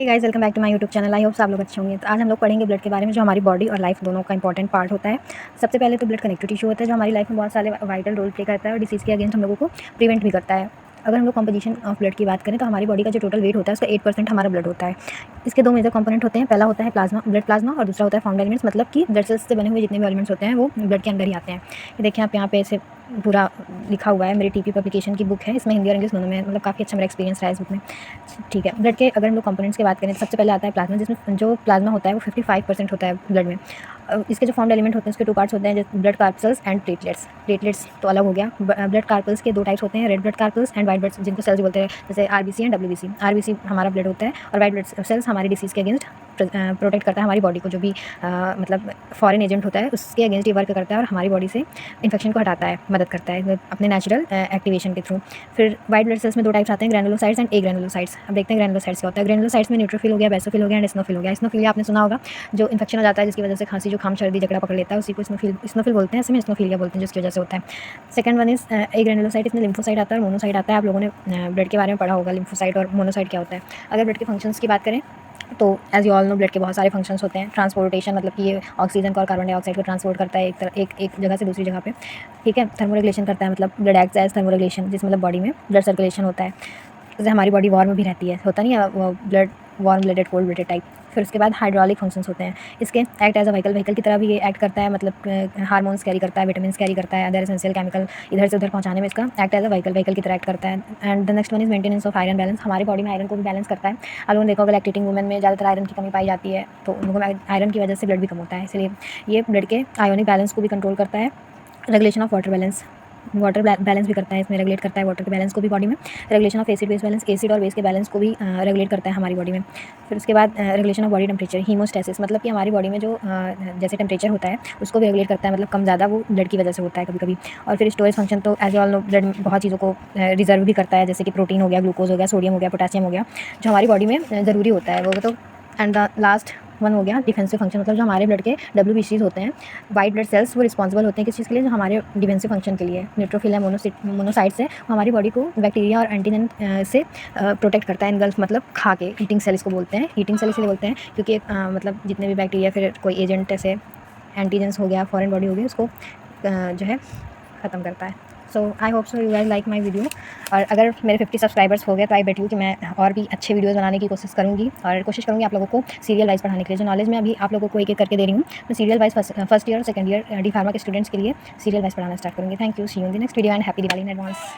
Guys, welcome back to my YouTube channel. I hope आप लोग अच्छे होंगे। तो आज हम लोग पढ़ेंगे ब्लड के बारे में, जो हमारी बॉडी और लाइफ दोनों का इंपॉर्टेंट पार्ट होता है। सबसे पहले तो ब्लड कनेक्टिव टिश्यू होता है, जो हमारी लाइफ में बहुत सारे वाइटल रोल प्ले करता है और डिसीज़ के अगेंस्ट हम लोगों को प्रिवेंट भी करता है। अगर हम लोग कंपोजिशन ऑफ ब्लड की बात करें तो हमारी बॉडी का जो टोटल वेट होता है उसका 8% हमारा ब्लड होता है। इसके दो मेजर कंपोनेंट होते हैं। पहला होता है प्लाज्मा, ब्लड प्लाज्मा, और दूसरा होता है फाउंड एलिमेंट्स, मतलब कि ब्लड सेल्स से बने हुए जितने भी एलिमेंट्स होते हैं वो ब्लड के अंदर ही आते हैं। ये देखिए आप यहाँ पे ऐसे पूरा लिखा हुआ है। मेरी टीपी पब्लिकेशन की बुक है, इसमें हिंदी और इंग्लिश दोनों में, मतलब काफ़ी अच्छा मेरा एक्सपीरियंस रहा है इस बुक में। ठीक है, ब्लड के अगर हम लोग कंपोनेंट्स की बात करें तो सबसे पहले आता है प्लाज्मा, जिसमें जो प्लाज्मा होता है वो 55% होता है ब्लड में। इसके जो फॉर्म्ड एलिमेंट होते हैं उसके टू पार्ट्स होते हैं, जैसे blood carpals and platelets. Platelets तो अलग हो गया। ब्लड कार्पल्स के दो टाइप्स होते हैं, red blood carpals and white blood, जिनको सेल्स बोलते हैं, जैसे आरबीसी एंड डब्ल्यूबीसी। आरबीसी हमारा ब्लड होता है और वाइट ब्लड सेल्स हमारी डिसीज़ के अगेंस्ट प्रोटेक्ट करता है हमारी बॉडी को। जो भी मतलब फॉरेन एजेंट होता है उसके अगेंस्ट ही वर्क करता है और हमारी बॉडी से इन्फेक्शन को हटाता है, मदद करता है अपने नेचुरल एक्टिवेशन के थ्रू। फिर वाइट ब्लड सेल्स में दो टाइप्स आते हैं, ग्रैनुलोसाइट्स एंड ए ग्रैनुलोसाइट्स। अब देखते हैं ग्रैनुलोसाइट्स क्या होता है। ग्रैनुलोसाइट्स में न्यूट्रोफिल हो गया, बेसोफिल हो गया एंड स्नोफिल हो गया। स्नोफिल आपने सुना होगा, जो इन्फेक्शन हो जाता है जिसकी वजह से खांसी जुकाम सर्दी जकड़ा पकड़ लेता है, उसी को स्नोफिल बोलते हैं। इसमें स्नोफिलिया बोलते हैं, जिसकी वजह से होता है। Second one is a granulocyte. इसमें लिम्फोसाइट आता है और मोनोसाइट आता है। आप लोगों ने ब्लड के बारे में पढ़ा होगा, लिम्फोसाइट और मोनोसाइट क्या होता है। अगर ब्लड के फंक्शंस की बात करें तो as you all know, blood के बहुत सारे फंक्शंस होते हैं। ट्रांसपोर्टेशन, मतलब कि ये ऑक्सीजन को और कार्बन डाइऑक्साइड को ट्रांसपोर्ट करता है एक जगह से दूसरी जगह पे। ठीक है। थर्मोरेगुलेशन करता है, मतलब ब्लड एक्ट्स एज थर्मोरेगुलेशन, जिसमें मतलब बॉडी में ब्लड सर्कुलेशन होता है। जैसे हमारी बॉडी वार्म भी रहती है, होता नहीं है वो blood warm blooded cold blooded type. फिर उसके बाद हाइड्रोलिक फंक्शंस होते हैं। इसके एक्ट एज अ व्हीकल की तरह भी ये एक्ट करता है, मतलब हार्मोन्स कैरी करता है, विटामिन कैरी करता है, अदर एसेंशियल केमिकल इधर से उधर पहुंचाने में इसका एक्ट एज अ व्हीकल की तरह एक्ट करता है। And the next one is maintenance of iron balance. हमारी बॉडी में आयरन को भी बैलेंस करता है। आप लोगों ने देखा होगा लैक्टेटिंग वुमेन में ज़्यादातर आयरन की कमी पाई जाती है, तो उनको आयरन की वजह से ब्लड भी कम होता है, इसलिए ये ब्लड के आयोनिक बैलेंस को भी कंट्रोल करता है। Regulation of water balance, water balance भी करता है, इसमें रेगुलेट करता है वाटर के बैलेंस को भी बॉडी में। Regulation of acid base balance, acid और बेस के बैलेंस को भी रेगुलेट करता है हमारी बॉडी में। फिर उसके बाद regulation of body temperature, haemostasis, मतलब कि हमारी बॉडी में जो जैसे टेम्परेचर होता है उसको भी रेगुलेट करता है, मतलब कम ज़्यादा वो ब्लड की वजह से होता है कभी कभी। और फिर स्टोरेज फंक्शन, तो एज ऑल नो ब्लड में बहुत चीज़ों को रिजर्व भी करता है, जैसे कि प्रोटीन हो गया, ग्लूकोज हो गया, सोडियम हो गया, पोटेशियम हो गया, जो हमारी बॉडी में ज़रूरी होता है वो तो। एंड द लास्ट वन हो गया डिफेंसिव फंक्शन, मतलब जो हमारे ब्लड के डब्ल्यूबीसीज होते हैं, वाइट ब्लड सेल्स, वो रिस्पॉन्सिबल होते हैं किस चीज़ के लिए, जो हमारे डिफेंसिव फंक्शन के लिए। न्यूट्रोफिल है, मोनोसाइट्स है, वो हमारी बॉडी को बैक्टीरिया और एंटीजन से प्रोटेक्ट करता है, इनगल्फ, मतलब खा के। ईटिंग सेल इसको बोलते हैं। ईटिंग सेल इसलिए बोलते हैं क्योंकि मतलब जितने भी बैक्टीरिया, फिर कोई एजेंट ऐसे एंटीजेंस हो गया, फॉरेन बॉडी हो गई, उसको जो है ख़त्म करता है। So I hope so you guys like my video. और अगर मेरे 50 सब्सक्राइबर्स हो गए तो आई बेट यू कि मैं और भी अच्छे वीडियोस बनाने की कोशिश करूँगी, और कोशिश करूँगी आप लोगों को सीरियल वाइज पढ़ाने के लिए। जो नॉलेज मैं अभी आप लोगों को एक एक करके दे रही हूँ, मैं सीरियल वाइज फर्स्ट ईयर और सेकंड ईयर डी फार्मा के स्टूडेंट्स के लिए सीरियल वाइज पढ़ाना स्टार्ट करूँगी। Thank you, see you in the next video and happy Diwali in advance.